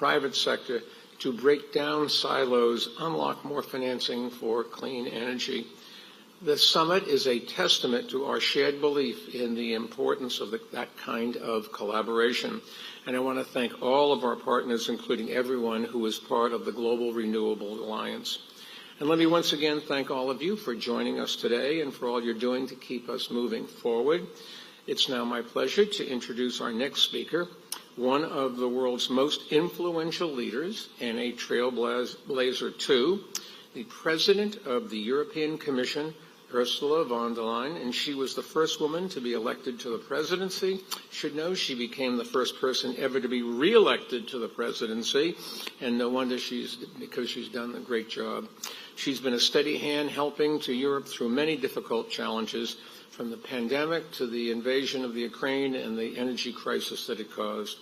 private sector to break down silos, unlock more financing for clean energy. The summit is a testament to our shared belief in the importance of that kind of collaboration. And I want to thank all of our partners, including everyone who is part of the Global Renewable Alliance. And let me once again thank all of you for joining us today and for all you're doing to keep us moving forward. It's now my pleasure to introduce our next speaker, one of the world's most influential leaders and a trailblazer too, the President of the European Commission, Ursula von der Leyen, and she was the first woman to be elected to the presidency. You should know she became the first person ever to be re-elected to the presidency, and no wonder because she's done a great job. She's been a steady hand helping to Europe through many difficult challenges, from the pandemic to the invasion of the Ukraine and the energy crisis that it caused.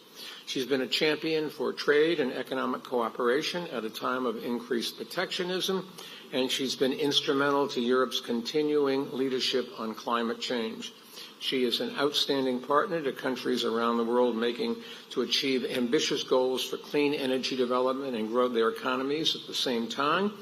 She's been a champion for trade and economic cooperation at a time of increased protectionism, and she's been instrumental to Europe's continuing leadership on climate change. She is an outstanding partner to countries around the world to achieve ambitious goals for clean energy development and grow their economies at the same time.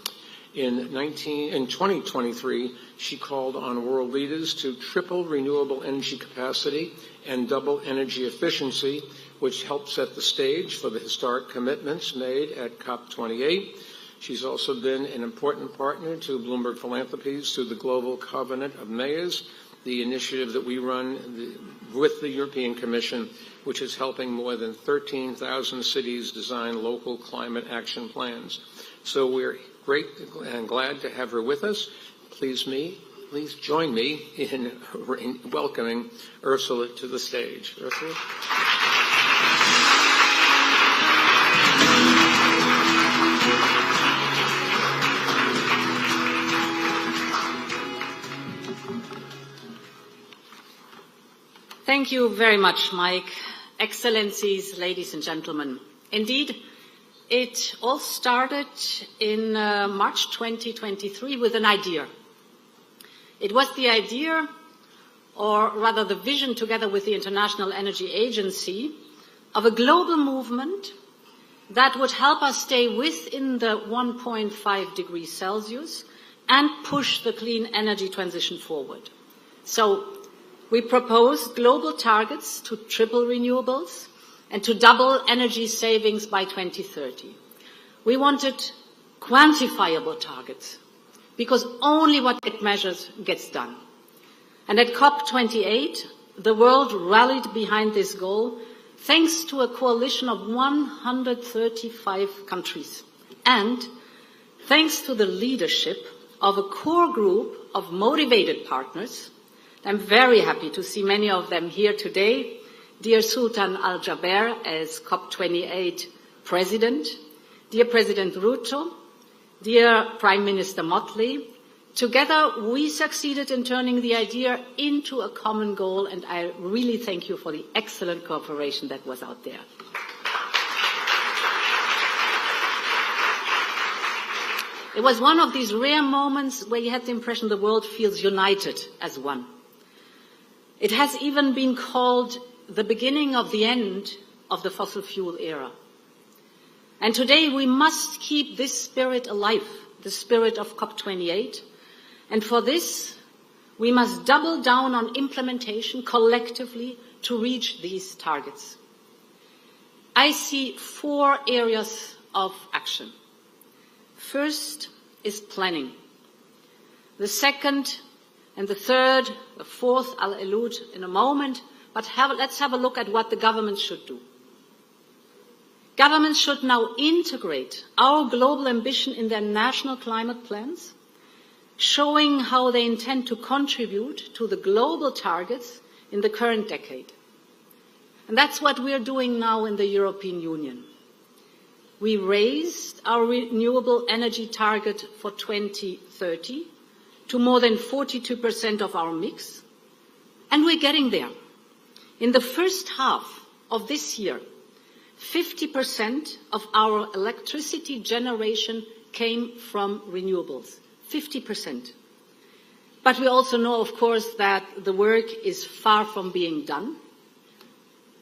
In 2023, she called on world leaders to triple renewable energy capacity and double energy efficiency, which helped set the stage for the historic commitments made at COP28. She's also been an important partner to Bloomberg Philanthropies through the Global Covenant of Mayors, the initiative that we run with the European Commission, which is helping more than 13,000 cities design local climate action plans. So we're great and glad to have her with us. Please join me in welcoming Ursula to the stage. Ursula? Thank you very much, Mike. Excellencies, ladies and gentlemen. Indeed, it all started in March 2023 with an idea. It was the idea, or rather the vision together with the International Energy Agency, of a global movement that would help us stay within the 1.5 degrees Celsius and push the clean energy transition forward. So we proposed global targets to triple renewables and to double energy savings by 2030. We wanted quantifiable targets, because only what it measures gets done. And at COP28, the world rallied behind this goal thanks to a coalition of 135 countries and thanks to the leadership of a core group of motivated partners. I'm very happy to see many of them here today. Dear Sultan Al Jaber as COP28 President, dear President Ruto, dear Prime Minister Motley, together we succeeded in turning the idea into a common goal, and I really thank you for the excellent cooperation that was out there. It was one of these rare moments where you had the impression the world feels united as one. It has even been called the beginning of the end of the fossil fuel era. And today we must keep this spirit alive, the spirit of COP28. And for this, we must double down on implementation collectively to reach these targets. I see 4 areas of action. First is planning. The second and the third, the fourth, I'll allude in a moment, but let's have a look at what the governments should do. Governments should now integrate our global ambition in their national climate plans, showing how they intend to contribute to the global targets in the current decade. And that's what we're doing now in the European Union. We raised our renewable energy target for 2030 to more than 42% of our mix, and we're getting there. In the first half of this year, 50% of our electricity generation came from renewables, 50%. But we also know, of course, that the work is far from being done.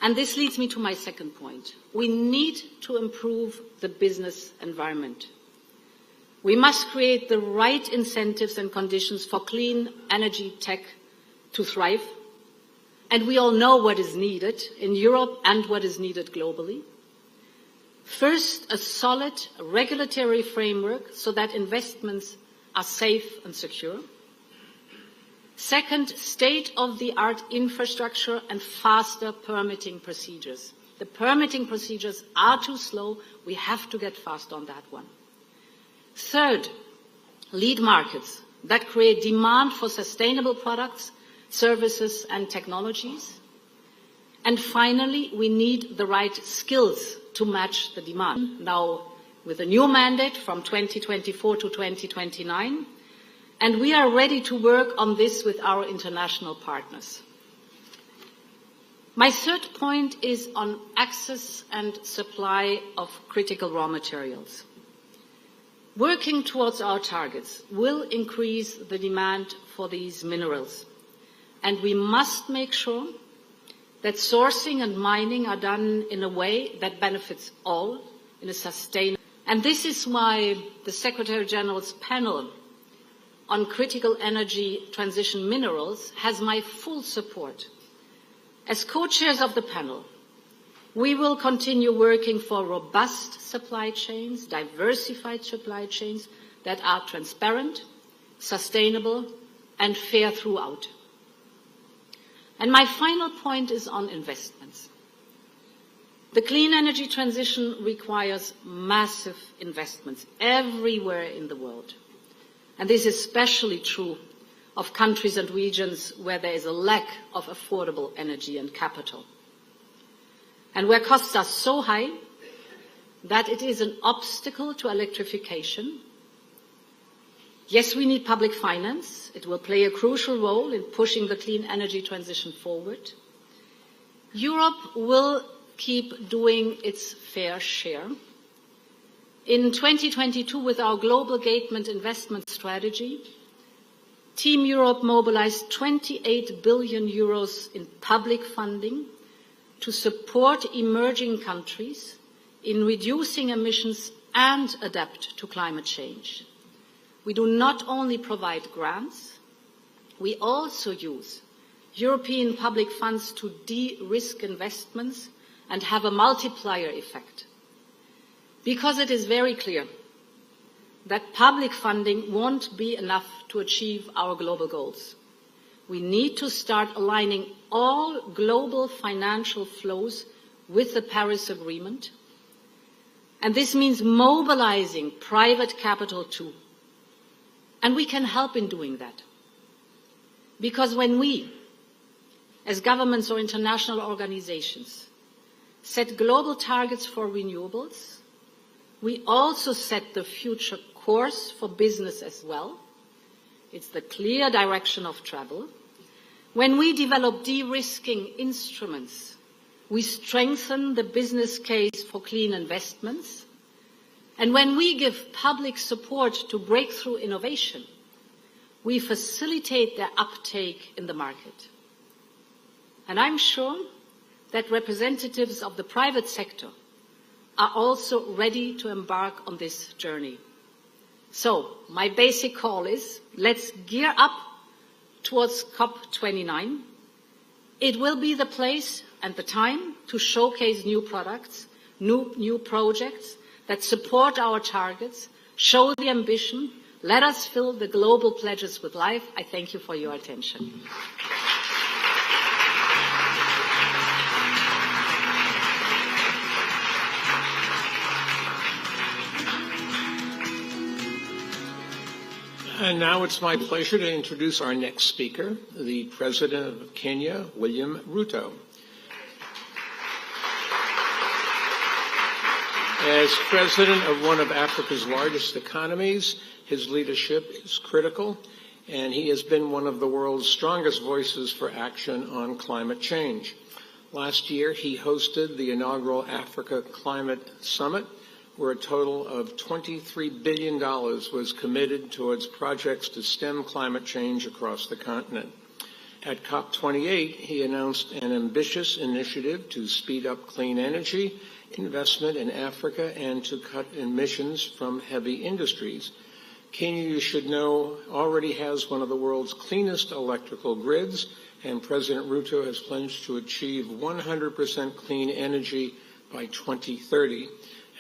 And this leads me to my second point. We need to improve the business environment. We must create the right incentives and conditions for clean energy tech to thrive. And we all know what is needed in Europe and what is needed globally. First, a solid regulatory framework so that investments are safe and secure. Second, state-of-the-art infrastructure and faster permitting procedures. The permitting procedures are too slow. We have to get fast on that one. Third, lead markets that create demand for sustainable products, services and technologies. And finally, we need the right skills to match the demand. Now, with a new mandate from 2024 to 2029, and we are ready to work on this with our international partners. My third point is on access and supply of critical raw materials. Working towards our targets will increase the demand for these minerals, and we must make sure that sourcing and mining are done in a way that benefits all in a sustainable. And this is why the Secretary General's panel on critical energy transition minerals has my full support. As co-chairs of the panel, we will continue working for robust supply chains, diversified supply chains that are transparent, sustainable, and fair throughout. And my final point is on investments. The clean energy transition requires massive investments everywhere in the world. And this is especially true of countries and regions where there is a lack of affordable energy and capital, and where costs are so high that it is an obstacle to electrification. Yes, we need public finance. It will play a crucial role in pushing the clean energy transition forward. Europe will keep doing its fair share. In 2022, with our Global Engagement Investment Strategy, Team Europe mobilized 28 billion euros in public funding to support emerging countries in reducing emissions and adapt to climate change. We do not only provide grants, we also use European public funds to de-risk investments and have a multiplier effect. Because it is very clear that public funding won't be enough to achieve our global goals. We need to start aligning all global financial flows with the Paris Agreement. And this means mobilizing private capital too. And we can help in doing that. Because when we, as governments or international organizations, set global targets for renewables, we also set the future course for business as well. It's the clear direction of travel. When we develop de-risking instruments, we strengthen the business case for clean investments. And when we give public support to breakthrough innovation, we facilitate their uptake in the market. And I'm sure that representatives of the private sector are also ready to embark on this journey. So, my basic call is, let's gear up towards COP29. It will be the place and the time to showcase new products, new projects that support our targets, show the ambition. Let us fill the global pledges with life. I thank you for your attention. And now it's my pleasure to introduce our next speaker, the President of Kenya, William Ruto. As President of one of Africa's largest economies, his leadership is critical, and he has been one of the world's strongest voices for action on climate change. Last year, he hosted the inaugural Africa Climate Summit, where a total of $23 billion was committed towards projects to stem climate change across the continent. At COP28, he announced an ambitious initiative to speed up clean energy investment in Africa and to cut emissions from heavy industries. Kenya, you should know, already has one of the world's cleanest electrical grids, and President Ruto has pledged to achieve 100% clean energy by 2030.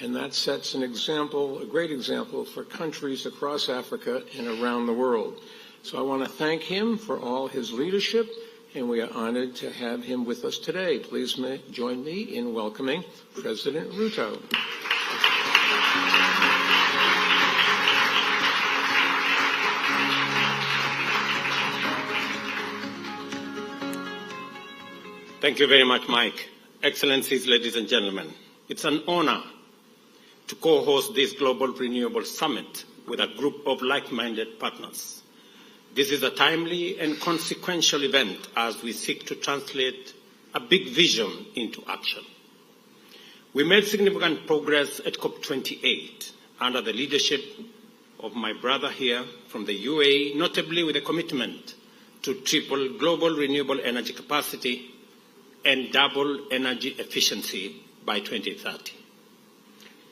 And that sets an example, a great example for countries across Africa and around the world. So I want to thank him for all his leadership, and we are honored to have him with us today. Please join me in welcoming President Ruto. Thank you very much, Mike. Excellencies, ladies and gentlemen, it's an honor to co-host this Global Renewable Summit with a group of like-minded partners. This is a timely and consequential event as we seek to translate a big vision into action. We made significant progress at COP28 under the leadership of my brother here from the UAE, notably with a commitment to triple global renewable energy capacity and double energy efficiency by 2030.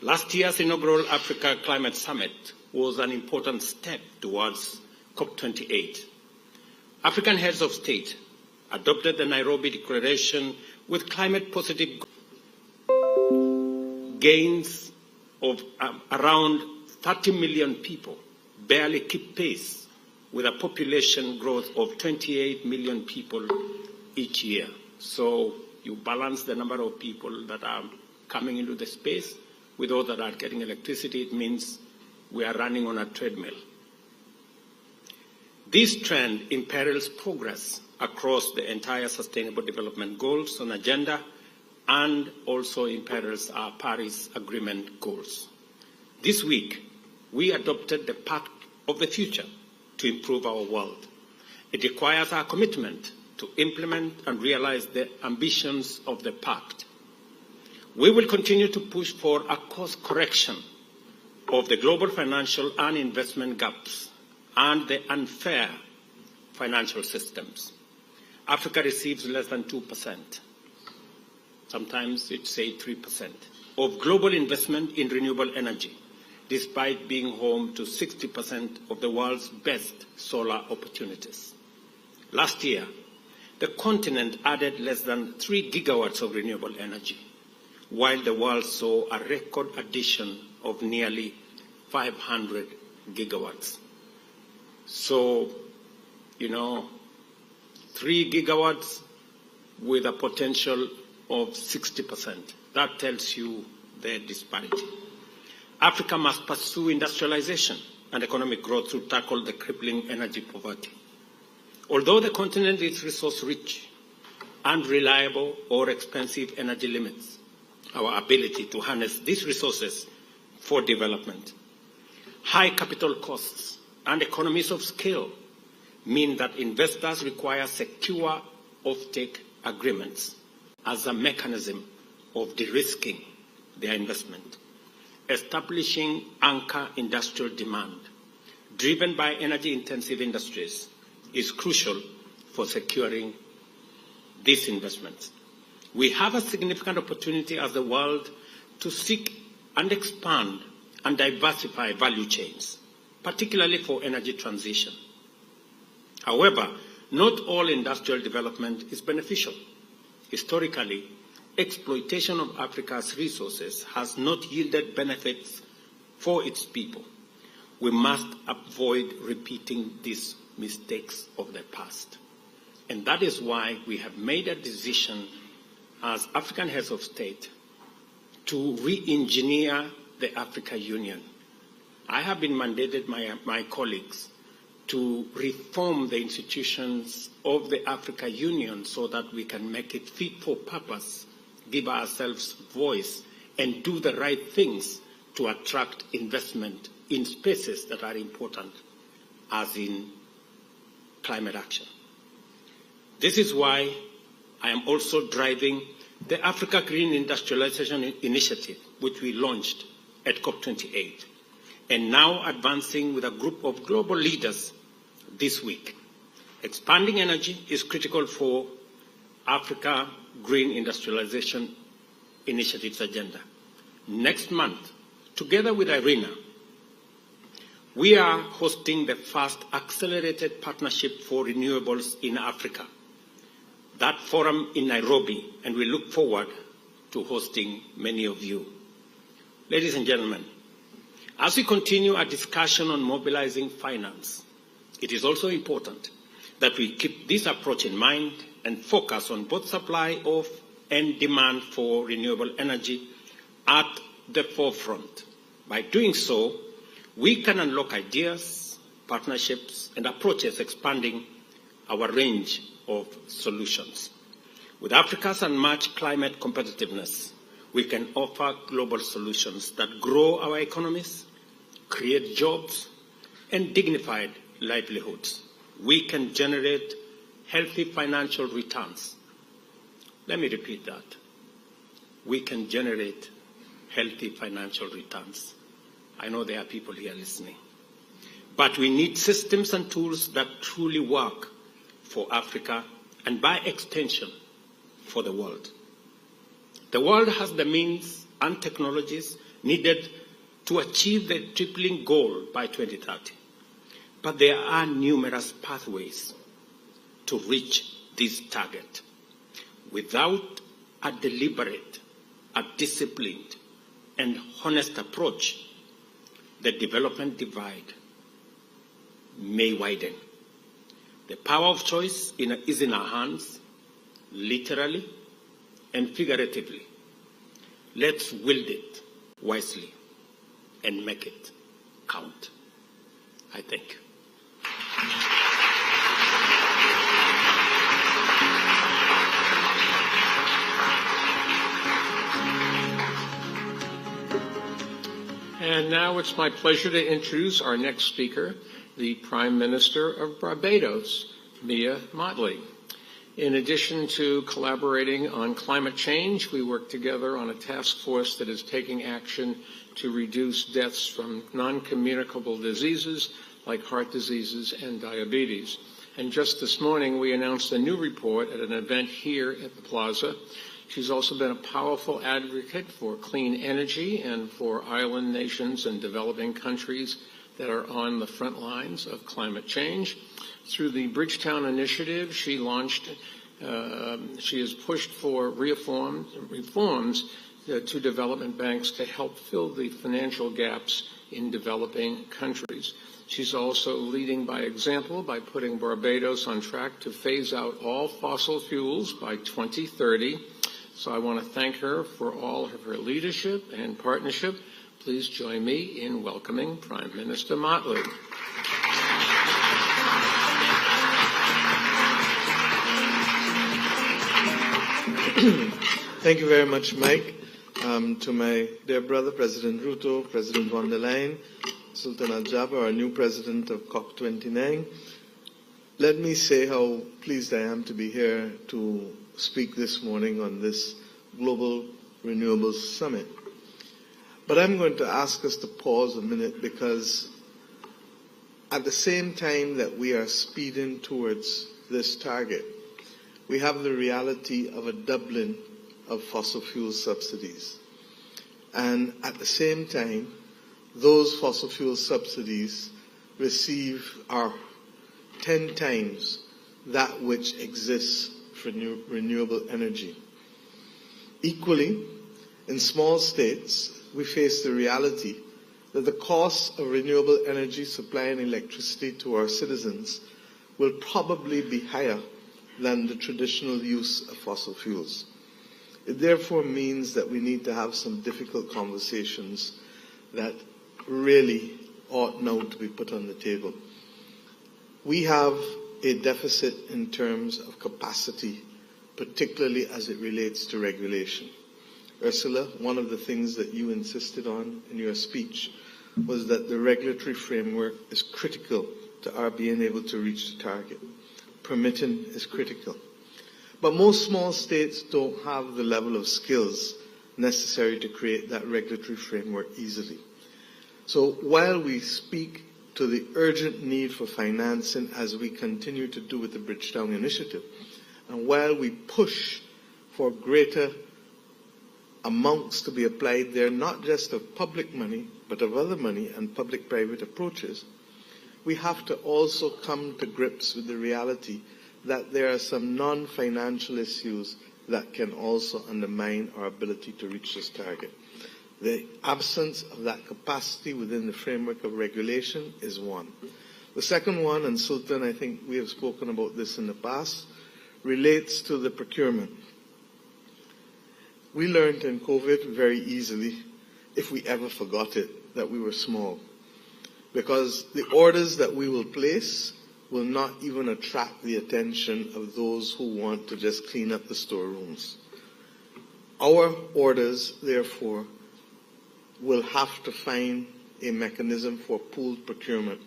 Last year's inaugural Africa Climate Summit was an important step towards COP28. African heads of state adopted the Nairobi Declaration with climate-positive gains of around 30 million people, barely keep pace with a population growth of 28 million people each year. So you balance the number of people that are coming into the space with those that are getting electricity, it means we are running on a treadmill. This trend imperils progress across the entire Sustainable Development Goals on agenda and also imperils our Paris Agreement goals. This week, we adopted the Pact of the Future to improve our world. It requires our commitment to implement and realize the ambitions of the Pact. We will continue to push for a course correction of the global financial and investment gaps and the unfair financial systems. Africa receives less than 2%, sometimes it's say 3%, of global investment in renewable energy, despite being home to 60% of the world's best solar opportunities. Last year, the continent added less than 3 gigawatts of renewable energy, while the world saw a record addition of nearly 500 gigawatts. So, 3 gigawatts with a potential of 60%. That tells you the disparity. Africa must pursue industrialization and economic growth to tackle the crippling energy poverty. Although the continent is resource-rich, unreliable or expensive energy limits our ability to harness these resources for development. High capital costs and economies of scale mean that investors require secure offtake agreements as a mechanism of de-risking their investment. Establishing anchor industrial demand driven by energy-intensive industries is crucial for securing these investments. We have a significant opportunity as the world to seek and expand and diversify value chains, particularly for energy transition. However, not all industrial development is beneficial. Historically, exploitation of Africa's resources has not yielded benefits for its people. We must avoid repeating these mistakes of the past. And that is why we have made a decision as African heads of state to re-engineer the Africa Union. I have been mandated by my colleagues to reform the institutions of the Africa Union so that we can make it fit for purpose, give ourselves voice, and do the right things to attract investment in spaces that are important, as in climate action. This is why I am also driving the Africa Green Industrialization Initiative, which we launched at COP28, and now advancing with a group of global leaders this week. Expanding energy is critical for Africa Green Industrialization Initiative's agenda. Next month, together with IRENA, we are hosting the first accelerated partnership for renewables in Africa. That forum in Nairobi, and we look forward to hosting many of you. Ladies and gentlemen, as we continue our discussion on mobilizing finance, it is also important that we keep this approach in mind and focus on both supply of and demand for renewable energy at the forefront. By doing so, we can unlock ideas, partnerships, and approaches expanding our range of solutions. With Africa's unmatched climate competitiveness, we can offer global solutions that grow our economies, create jobs, and dignified livelihoods. We can generate healthy financial returns. Let me repeat that. We can generate healthy financial returns. I know there are people here listening. But we need systems and tools that truly work for Africa and by extension for the world. The world has the means and technologies needed to achieve the tripling goal by 2030. But there are numerous pathways to reach this target. Without a deliberate, a disciplined, and honest approach, the development divide may widen. The power of choice is in our hands, literally and figuratively. Let's wield it wisely and make it count. I thank you. And now it's my pleasure to introduce our next speaker, the Prime Minister of Barbados, Mia Mottley. In addition to collaborating on climate change, we work together on a task force that is taking action to reduce deaths from non-communicable diseases like heart diseases and diabetes. And just this morning, we announced a new report at an event here at the Plaza. She's also been a powerful advocate for clean energy and for island nations and developing countries that are on the front lines of climate change. Through the Bridgetown Initiative, she has pushed for reforms to development banks to help fill the financial gaps in developing countries. She's also leading by example by putting Barbados on track to phase out all fossil fuels by 2030. So I want to thank her for all of her leadership and partnership. Please join me in welcoming Prime Minister Mottley. Thank you very much, Mike. To my dear brother, President Ruto, President von der Leyen, Sultan Al-Jaber, our new president of COP29, let me say how pleased I am to be here to speak this morning on this Global Renewables Summit. But I'm going to ask us to pause a minute because at the same time that we are speeding towards this target, we have the reality of a doubling of fossil fuel subsidies. And at the same time, those fossil fuel subsidies are 10 times that which exists for renewable energy. Equally, in small states, we face the reality that the cost of renewable energy supply and electricity to our citizens will probably be higher than the traditional use of fossil fuels. It therefore means that we need to have some difficult conversations that really ought now to be put on the table. We have a deficit in terms of capacity, particularly as it relates to regulation. Ursula, one of the things that you insisted on in your speech was that the regulatory framework is critical to our being able to reach the target. Permitting is critical. But most small states don't have the level of skills necessary to create that regulatory framework easily. So while we speak to the urgent need for financing as we continue to do with the Bridgetown Initiative. And while we push for greater amounts to be applied there, not just of public money, but of other money and public-private approaches, we have to also come to grips with the reality that there are some non-financial issues that can also undermine our ability to reach this target. The absence of that capacity within the framework of regulation is one. The second one, and Sultan, I think we have spoken about this in the past, relates to the procurement. We learned in COVID very easily, if we ever forgot it, that we were small. Because the orders that we will place will not even attract the attention of those who want to just clean up the storerooms. Our orders, therefore, will have to find a mechanism for pooled procurement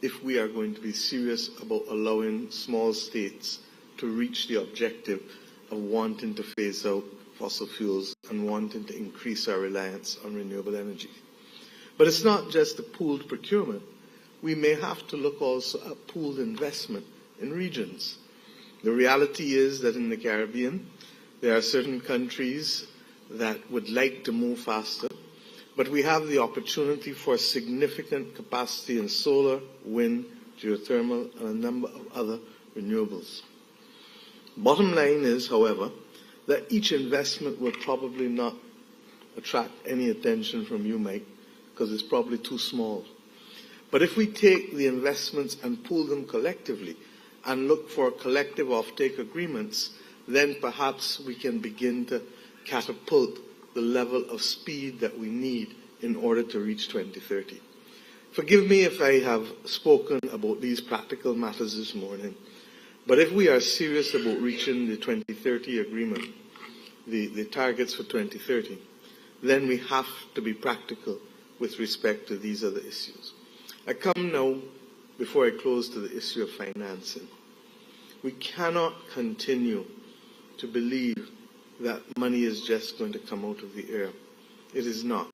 if we are going to be serious about allowing small states to reach the objective of wanting to phase out fossil fuels and wanting to increase our reliance on renewable energy. But it's not just the pooled procurement. We may have to look also at pooled investment in regions. The reality is that in the Caribbean, there are certain countries that would like to move faster, but we have the opportunity for significant capacity in solar, wind, geothermal, and a number of other renewables. Bottom line is, however, that each investment will probably not attract any attention from you, Mike, because it's probably too small. But if we take the investments and pool them collectively and look for collective offtake agreements, then perhaps we can begin to catapult the level of speed that we need in order to reach 2030. Forgive me if I have spoken about these practical matters this morning, but if we are serious about reaching the 2030 agreement, the targets for 2030, then we have to be practical with respect to these other issues. I come now, before I close, to the issue of financing. We cannot continue to believe that money is just going to come out of the air. It is not.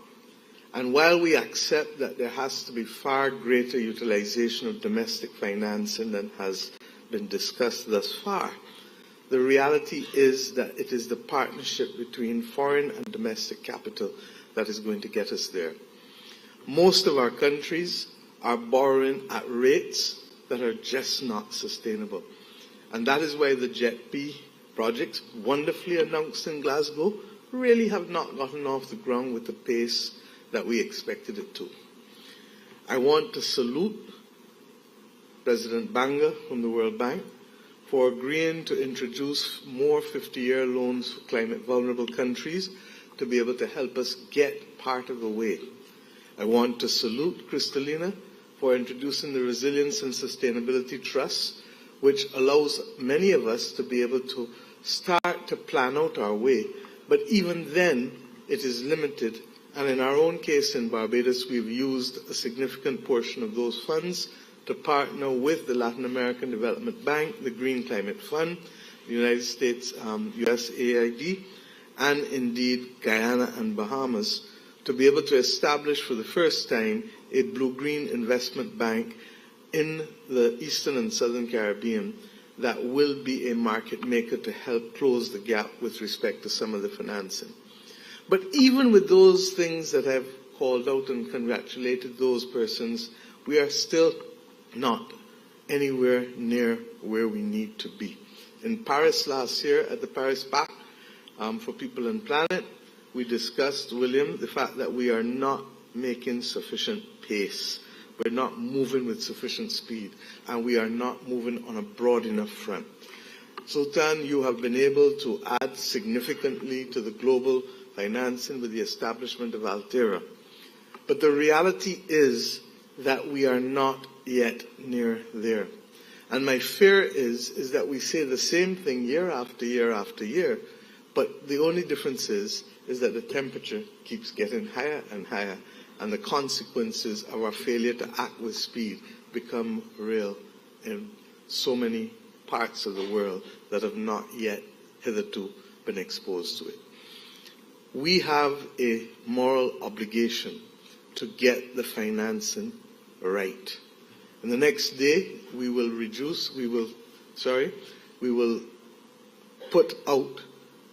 And while we accept that there has to be far greater utilization of domestic financing than has been discussed thus far, the reality is that it is the partnership between foreign and domestic capital that is going to get us there. Most of our countries are borrowing at rates that are just not sustainable. And that is why the JETP projects, wonderfully announced in Glasgow, really have not gotten off the ground with the pace that we expected it to. I want to salute President Banga from the World Bank for agreeing to introduce more 50-year loans for climate vulnerable countries to be able to help us get part of the way. I want to salute Kristalina for introducing the Resilience and Sustainability Trust, which allows many of us to be able to start to plan out our way. But even then, it is limited. And in our own case in Barbados, we've used a significant portion of those funds to partner with the Latin American Development Bank, the Green Climate Fund, the United States USAID, and indeed Guyana and Bahamas, to be able to establish for the first time a blue-green investment bank in the Eastern and Southern Caribbean that will be a market maker to help close the gap with respect to some of the financing. But even with those things that I've called out and congratulated those persons, we are still not anywhere near where we need to be. In Paris last year at the Paris Pact for People and Planet, we discussed, William, the fact that we are not making sufficient pace. We're not moving with sufficient speed, and we are not moving on a broad enough front. Sultan, you have been able to add significantly to the global financing with the establishment of Altera. But the reality is that we are not yet near there. And my fear is that we say the same thing year after year after year, but the only difference is that the temperature keeps getting higher and higher, and the consequences of our failure to act with speed become real in so many parts of the world that have not yet hitherto been exposed to it. We have a moral obligation to get the financing right. And the next day, we will put out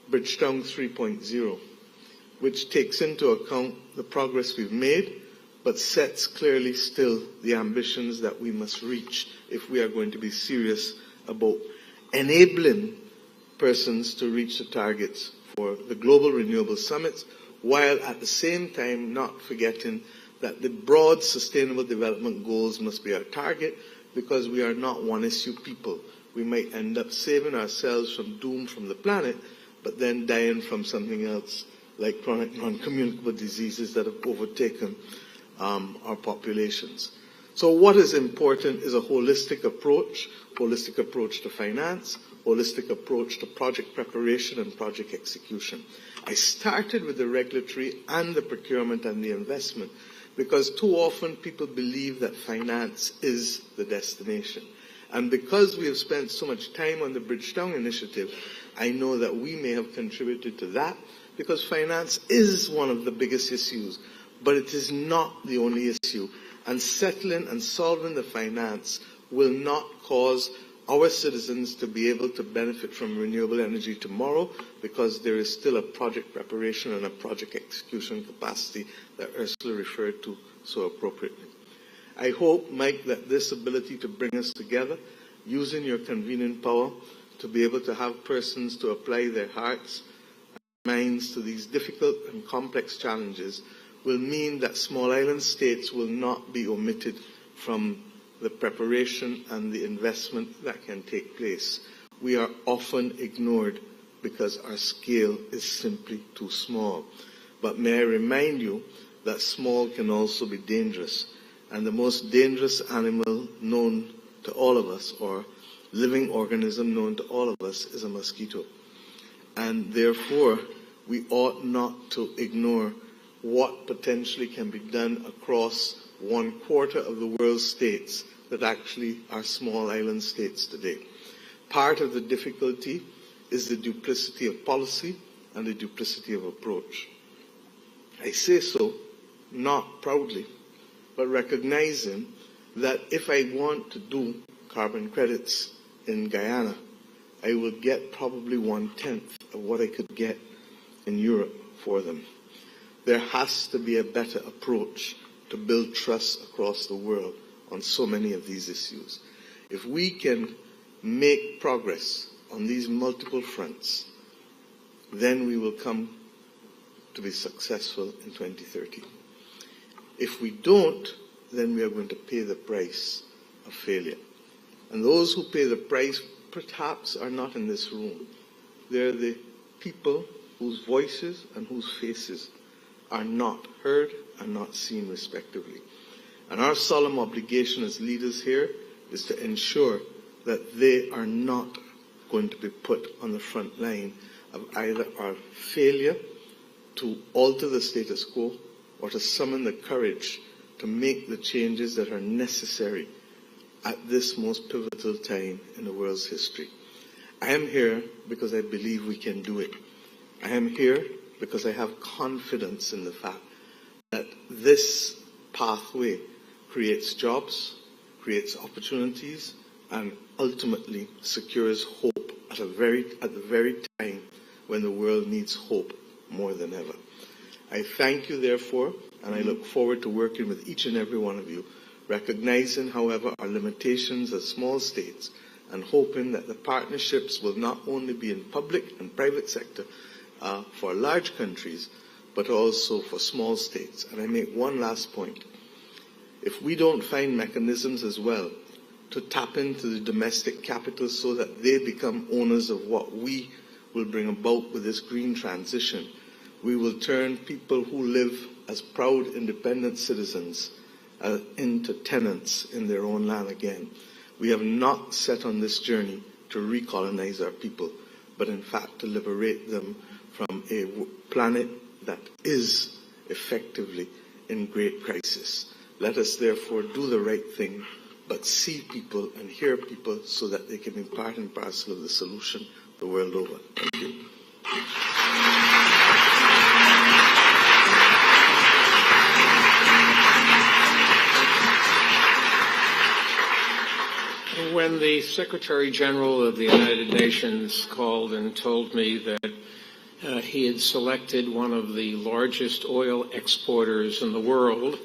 Bridgetown 3.0, which takes into account the progress we've made, but sets clearly still the ambitions that we must reach if we are going to be serious about enabling persons to reach the targets for the global renewable summits, while at the same time not forgetting that the broad sustainable development goals must be our target, because we are not one-issue people. We might end up saving ourselves from doom from the planet, but then dying from something else, like chronic non-communicable diseases that have overtaken our populations. So what is important is a holistic approach to finance, holistic approach to project preparation and project execution. I started with the regulatory and the procurement and the investment, because too often people believe that finance is the destination. And because we have spent so much time on the Bridgetown initiative, I know that we may have contributed to that, because finance is one of the biggest issues, but it is not the only issue. And settling and solving the finance will not cause our citizens to be able to benefit from renewable energy tomorrow, because there is still a project preparation and a project execution capacity that Ursula referred to so appropriately. I hope, Mike, that this ability to bring us together, using your convening power to be able to have persons to apply their hearts and minds to these difficult and complex challenges, will mean that small island states will not be omitted from the preparation and the investment that can take place. We are often ignored because our scale is simply too small. But may I remind you that small can also be dangerous. And the most dangerous animal known to all of us, or living organism known to all of us, is a mosquito. And therefore, we ought not to ignore what potentially can be done across 1/4 of the world's states that actually are small island states today. Part of the difficulty is the duplicity of policy and the duplicity of approach. I say so not proudly, but recognizing that if I want to do carbon credits in Guyana, I will get probably 1/10 of what I could get in Europe for them. There has to be a better approach to build trust across the world on so many of these issues. If we can make progress on these multiple fronts, then we will come to be successful in 2030. If we don't, then we are going to pay the price of failure. And those who pay the price perhaps are not in this room. They're the people whose voices and whose faces are not heard and not seen respectively. And our solemn obligation as leaders here is to ensure that they are not going to be put on the front line of either our failure to alter the status quo or to summon the courage to make the changes that are necessary at this most pivotal time in the world's history. I am here because I believe we can do it. I am here because I have confidence in the fact that this pathway creates jobs, creates opportunities, and ultimately secures hope at the very time when the world needs hope more than ever. I thank you, therefore, and I look forward to working with each and every one of you, recognizing, however, our limitations as small states, and hoping that the partnerships will not only be in public and private sector for large countries, but also for small states. And I make one last point. If we don't find mechanisms as well to tap into the domestic capital so that they become owners of what we will bring about with this green transition, we will turn people who live as proud, independent citizens into tenants in their own land again. We have not set on this journey to recolonize our people, but in fact to liberate them from a planet that is effectively in great crisis. Let us therefore do the right thing, but see people and hear people so that they can be part and parcel of the solution the world over. Thank you. when the Secretary General of the United Nations called and told me that he had selected one of the largest oil exporters in the world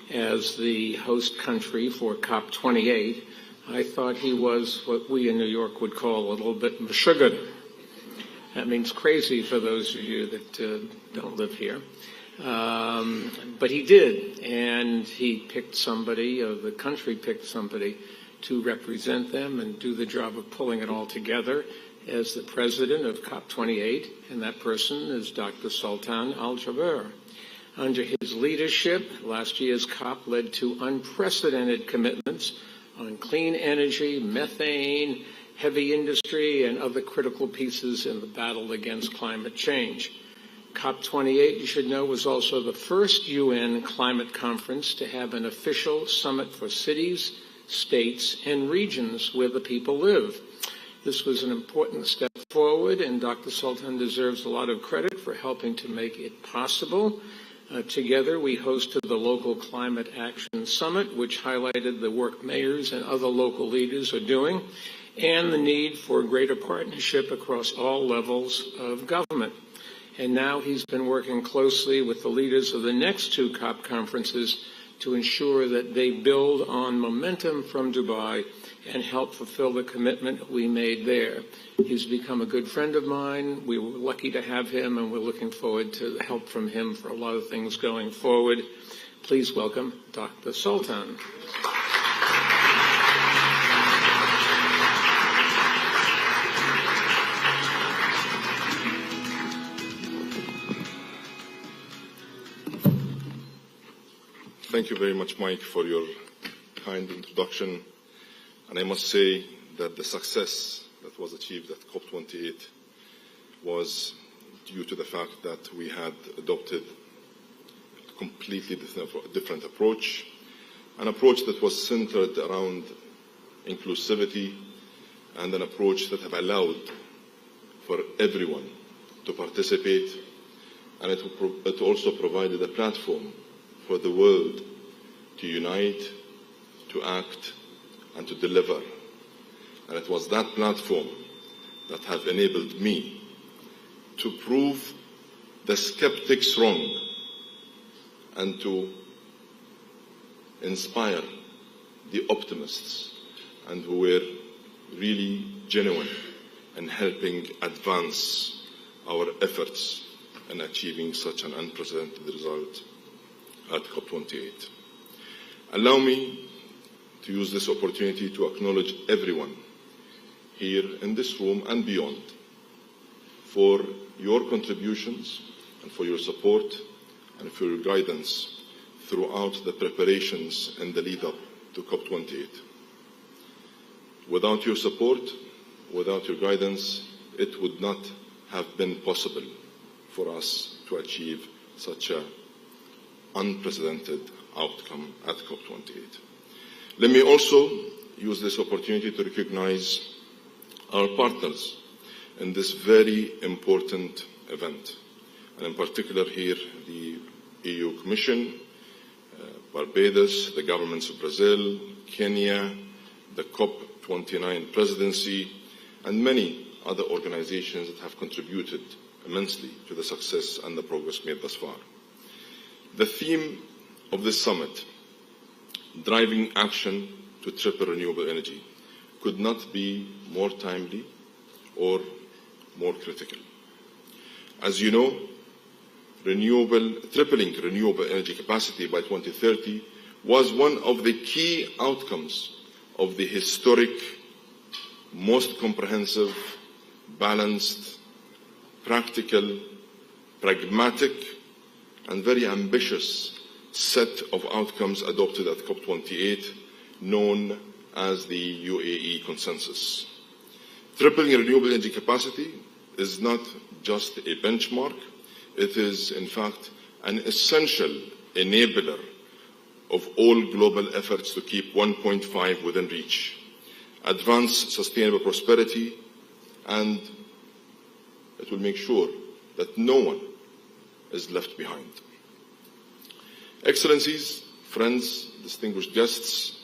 as the host country for COP28, I thought he was what we in New York would call a little bit mashugad. That means crazy for those of you that don't live here. But he did, and he picked somebody, the country picked somebody to represent them and do the job of pulling it all together as the president of COP28, and that person is Dr. Sultan Al-Jaber. Under his leadership, last year's COP led to unprecedented commitments on clean energy, methane, heavy industry, and other critical pieces in the battle against climate change. COP28, you should know, was also the first UN climate conference to have an official summit for cities, states, and regions where the people live. This was an important step forward, and Dr. Sultan deserves a lot of credit for helping to make it possible. Together, we hosted the Local Climate Action Summit, which highlighted the work mayors and other local leaders are doing, and the need for greater partnership across all levels of government. And now he's been working closely with the leaders of the next two COP conferences to ensure that they build on momentum from Dubai and help fulfill the commitment we made there. He's become a good friend of mine. We were lucky to have him, and we're looking forward to the help from him for a lot of things going forward. Please welcome Dr. Sultan. Thank you very much, Mike, for your kind introduction. And I must say that the success that was achieved at COP28 was due to the fact that we had adopted a completely different approach, an approach that was centered around inclusivity, and an approach that have allowed for everyone to participate, and it also provided a platform for the world to unite, to act, and to deliver. And it was that platform that have enabled me to prove the skeptics wrong and to inspire the optimists and who were really genuine in helping advance our efforts in achieving such an unprecedented result at COP28. Allow me to use this opportunity to acknowledge everyone here in this room and beyond for your contributions and for your support and for your guidance throughout the preparations and the lead-up to COP28. Without your support, without your guidance, it would not have been possible for us to achieve such an unprecedented outcome at COP28. Let me also use this opportunity to recognize our partners in this very important event, and in particular here the EU Commission, Barbados, the governments of Brazil, Kenya, the COP29 presidency, and many other organizations that have contributed immensely to the success and the progress made thus far. The theme of this summit, driving action to triple renewable energy, could not be more timely or more critical. As you know, tripling renewable energy capacity by 2030 was one of the key outcomes of the historic, most comprehensive, balanced, practical, pragmatic, and very ambitious set of outcomes adopted at COP28, known as the UAE Consensus. Tripling renewable energy capacity is not just a benchmark, it is in fact an essential enabler of all global efforts to keep 1.5 within reach, advance sustainable prosperity, and it will make sure that no one is left behind. Excellencies, friends, distinguished guests,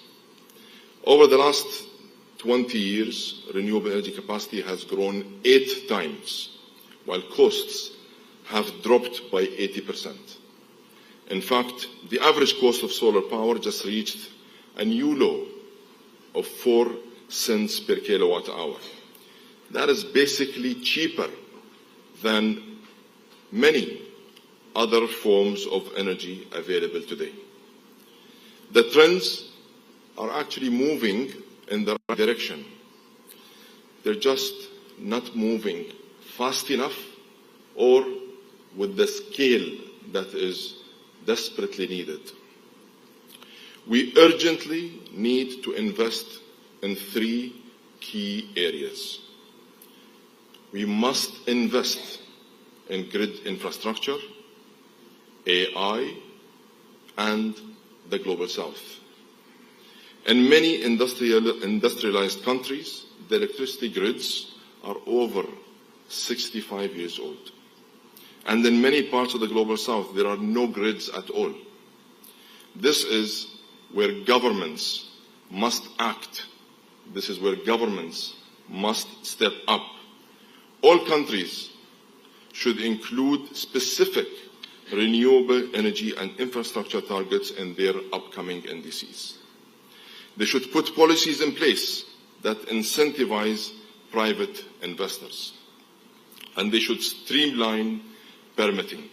over the last 20 years, renewable energy capacity has grown 8 times, while costs have dropped by 80%. In fact, the average cost of solar power just reached a new low of 4 cents per kilowatt hour. That is basically cheaper than many other forms of energy available today. The trends are actually moving in the right direction. They're just not moving fast enough or with the scale that is desperately needed. We urgently need to invest in 3 key areas. We must invest in grid infrastructure, AI, and the Global South. In many industrialized countries, the electricity grids are over 65 years old. And in many parts of the Global South, there are no grids at all. This is where governments must act. This is where governments must step up. All countries should include specific renewable energy and infrastructure targets in their upcoming NDCs. They should put policies in place that incentivize private investors. And they should streamline permitting.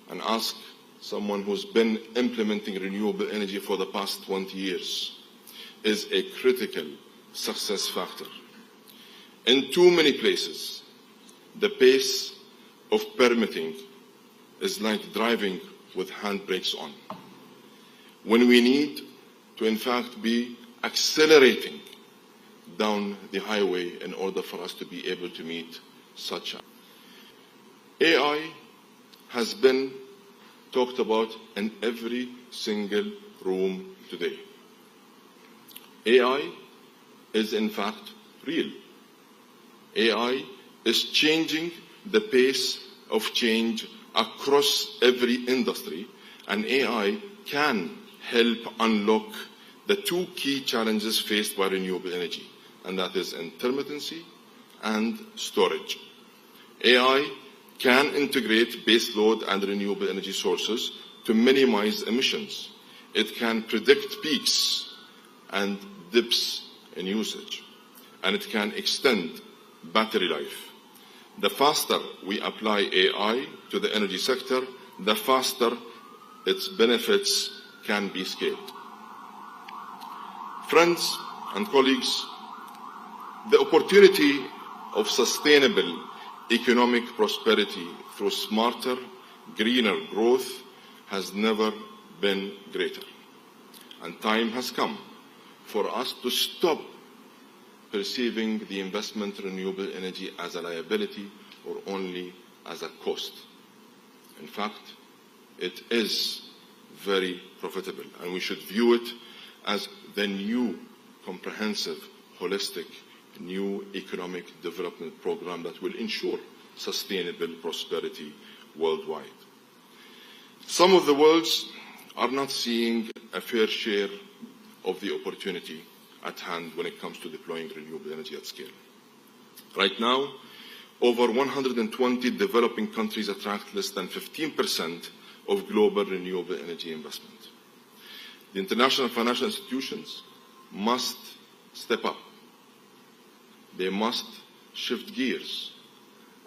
And ask someone who's been implementing renewable energy for the past 20 years, is a critical success factor. In too many places, the pace of permitting is like driving with handbrakes on, when we need to in fact be accelerating down the highway in order for us to be able to meet such a. AI has been talked about in every single room today. AI is in fact real. AI is changing the pace of change across every industry, and AI can help unlock the 2 key challenges faced by renewable energy, and that is intermittency and storage. AI can integrate baseload and renewable energy sources to minimize emissions. It can predict peaks and dips in usage, and it can extend battery life. The faster we apply AI to the energy sector, the faster its benefits can be scaled. Friends and colleagues, the opportunity of sustainable economic prosperity through smarter, greener growth has never been greater. And time has come for us to stop perceiving the investment in renewable energy as a liability or only as a cost. In fact, it is very profitable, and we should view it as the new comprehensive, holistic, new economic development program that will ensure sustainable prosperity worldwide. Some of the worlds are not seeing a fair share of the opportunity at hand when it comes to deploying renewable energy at scale. Right now, over 120 developing countries attract less than 15% of global renewable energy investment. The international financial institutions must step up. They must shift gears,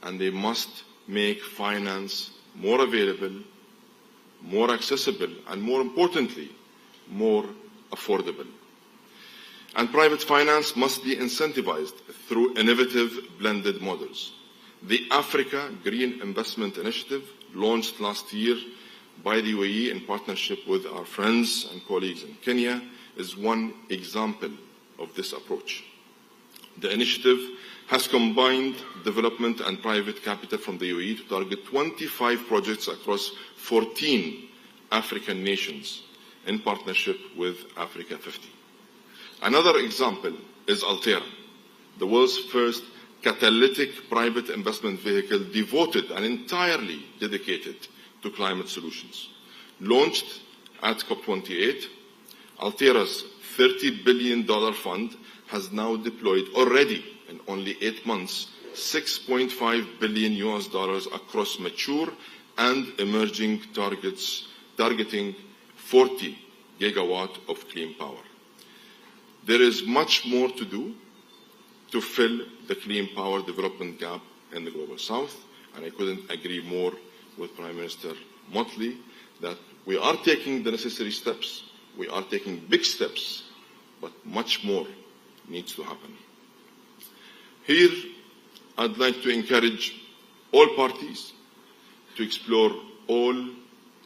and they must make finance more available, more accessible, and more importantly, more affordable. And private finance must be incentivized through innovative blended models. The Africa Green Investment Initiative, launched last year by the UAE in partnership with our friends and colleagues in Kenya, is one example of this approach. The initiative has combined development and private capital from the UAE to target 25 projects across 14 African nations in partnership with Africa 50. Another example is Altera, the world's first catalytic private investment vehicle devoted and entirely dedicated to climate solutions. Launched at COP28, Altera's $30 billion fund has now deployed already in only 8 months $6.5 billion across mature and emerging targets, targeting 40 gigawatt of clean power. There is much more to do to fill the clean power development gap in the Global South, and I couldn't agree more with Prime Minister Motley that we are taking the necessary steps, we are taking big steps, but much more needs to happen. Here, I'd like to encourage all parties to explore all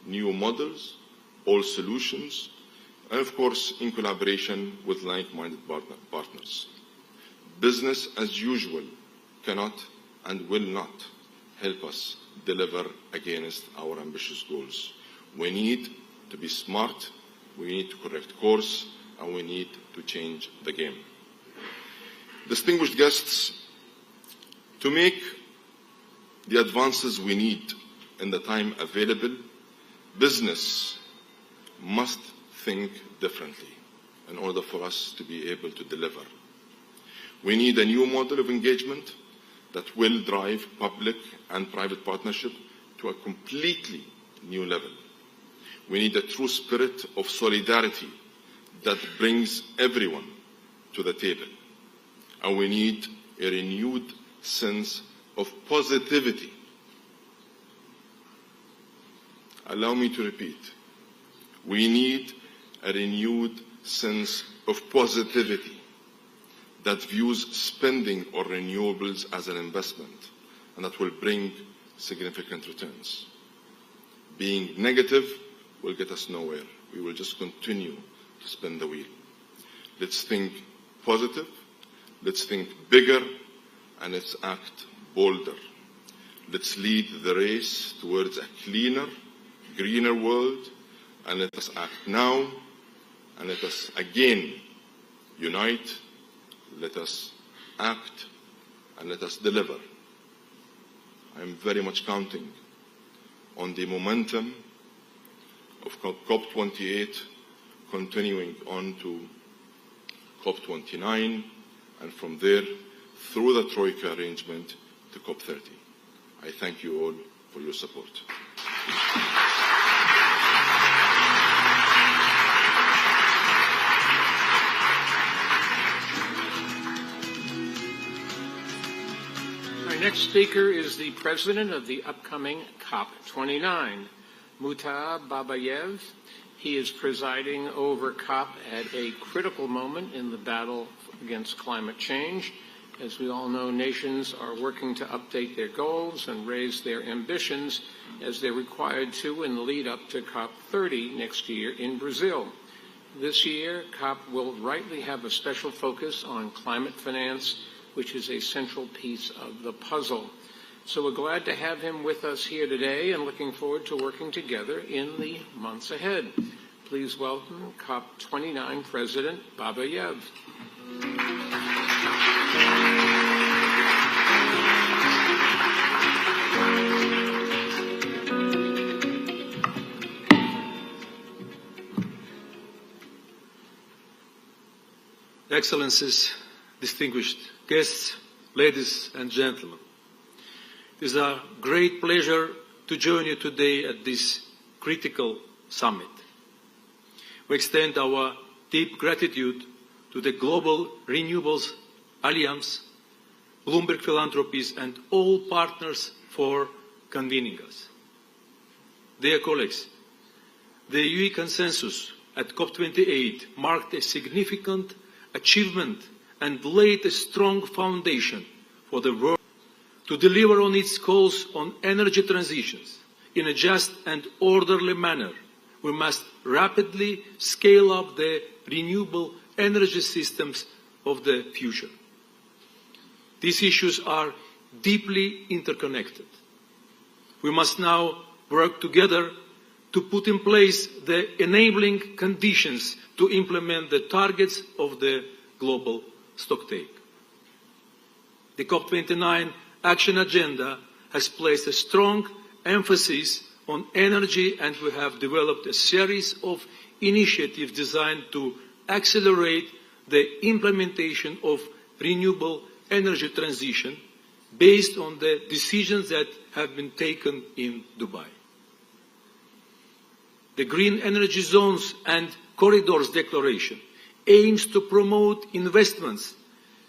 new models, all solutions, and of course in collaboration with like-minded partners. Business as usual cannot and will not help us deliver against our ambitious goals. We need to be smart, we need to correct course, and we need to change the game. Distinguished guests, to make the advances we need in the time available, business must think differently in order for us to be able to deliver. We need a new model of engagement that will drive public and private partnership to a completely new level. We need a true spirit of solidarity that brings everyone to the table. And we need a renewed sense of positivity. Allow me to repeat. We need a renewed sense of positivity that views spending on renewables as an investment and that will bring significant returns. Being negative will get us nowhere. We will just continue to spin the wheel. Let's think positive, let's think bigger, and let's act bolder. Let's lead the race towards a cleaner, greener world, and let us act now, and let us again unite, let us act, and let us deliver. I am very much counting on the momentum of COP28 continuing on to COP29, and from there through the Troika arrangement to COP30. I thank you all for your support. Our next speaker is the president of the upcoming COP29, Muta Babayev. He is presiding over COP at a critical moment in the battle against climate change. As we all know, nations are working to update their goals and raise their ambitions as they're required to in the lead up to COP30 next year in Brazil. This year, COP will rightly have a special focus on climate finance, which is a central piece of the puzzle. So we're glad to have him with us here today and looking forward to working together in the months ahead. Please welcome COP29 President Babayev. Excellencies, distinguished guests, ladies and gentlemen. It is a great pleasure to join you today at this critical summit. We extend our deep gratitude to the Global Renewables Alliance, Bloomberg Philanthropies, and all partners for convening us. Dear colleagues, the UE consensus at COP28 marked a significant achievement and laid a strong foundation for the world to deliver on its calls on energy transitions in a just and orderly manner. We must rapidly scale up the renewable energy systems of the future. These issues are deeply interconnected. We must now work together to put in place the enabling conditions to implement the targets of the global stocktake. The COP29 Action Agenda has placed a strong emphasis on energy, and we have developed a series of initiatives designed to accelerate the implementation of renewable energy transition based on the decisions that have been taken in Dubai. The Green Energy Zones and Corridors Declaration aims to promote investments,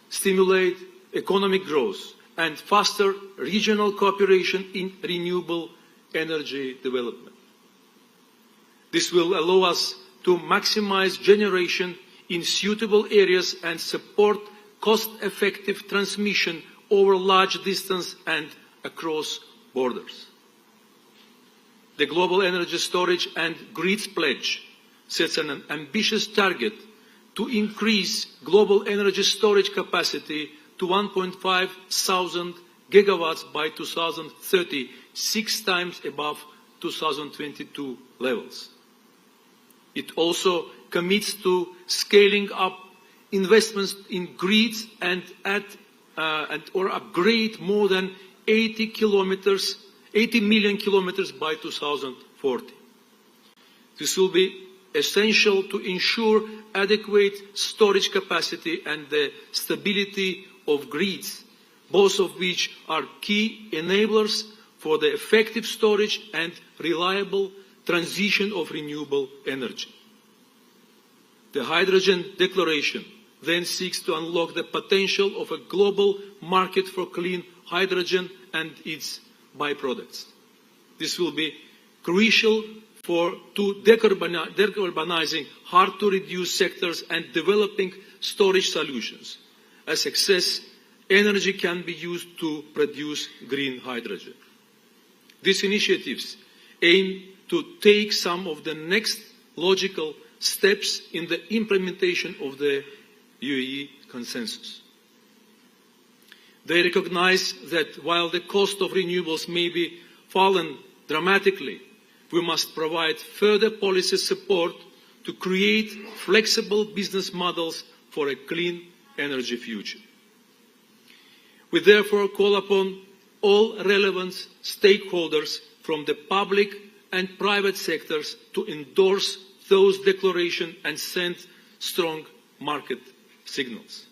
stimulate economic growth, and foster regional cooperation in renewable energy development. This will allow us to maximize generation in suitable areas and support cost-effective transmission over large distance and across borders. The Global Energy Storage and Grids Pledge sets an ambitious target to increase global energy storage capacity to 1.5 thousand gigawatts by 2030, 6 times above 2022 levels. It also commits to scaling up investments in grids and upgrade more than 80 million kilometers by 2040. This will be essential to ensure adequate storage capacity and the stability of grids, both of which are key enablers for the effective storage and reliable transition of renewable energy. The Hydrogen Declaration then seeks to unlock the potential of a global market for clean hydrogen and its byproducts. This will be crucial to decarbonizing hard-to-reduce sectors and developing storage solutions. As excess energy can be used to produce green hydrogen. These initiatives aim to take some of the next logical steps in the implementation of the UAE consensus. They recognize that while the cost of renewables may be fallen dramatically, we must provide further policy support to create flexible business models for a clean energy future. We therefore call upon all relevant stakeholders from the public and private sectors to endorse those declarations and send strong market signals.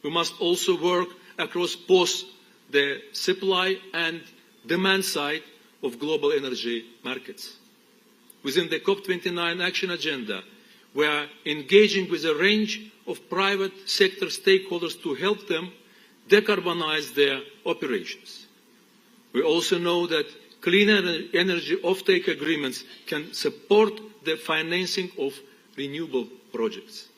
We must also work across both the supply and demand side of global energy markets. Within the COP29 action agenda, we are engaging with a range of private sector stakeholders to help them decarbonize their operations. We also know that clean energy offtake agreements can support the financing of renewable projects.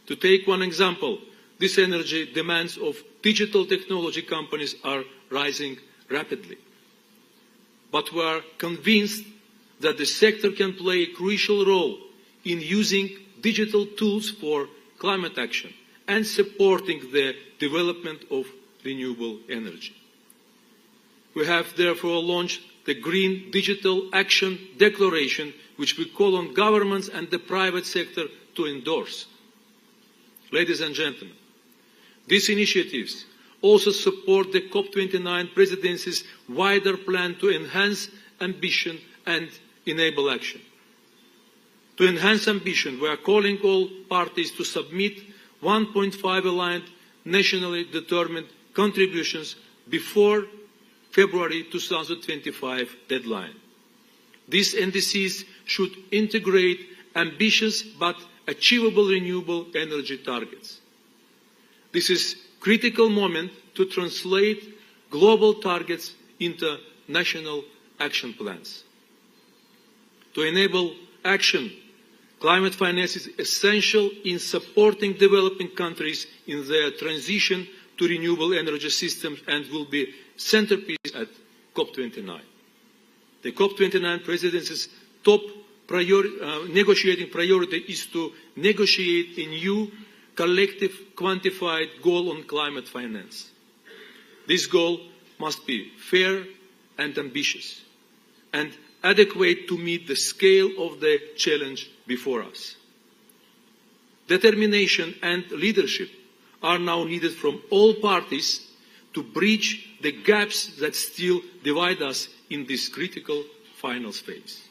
To take one example, this energy demands of digital technology companies are rising rapidly. But we are convinced that the sector can play a crucial role in using digital tools for climate action and supporting the development of renewable energy. We have therefore launched the Green Digital Action Declaration, which we call on governments and the private sector to endorse. Ladies and gentlemen, these initiatives also support the COP29 presidency's wider plan to enhance ambition and enable action. To enhance ambition, we are calling all parties to submit 1.5 aligned nationally determined contributions before February 2025 deadline. These NDCs should integrate ambitious but achievable renewable energy targets. This is a critical moment to translate global targets into national action plans. To enable action, climate finance is essential in supporting developing countries in their transition to renewable energy systems and will be centerpiece at COP29. The COP29 presidency's top negotiating priority is to negotiate a new collective quantified goal on climate finance. This goal must be fair and ambitious and adequate to meet the scale of the challenge before us. Determination and leadership are now needed from all parties to bridge the gaps that still divide us in this critical final phase.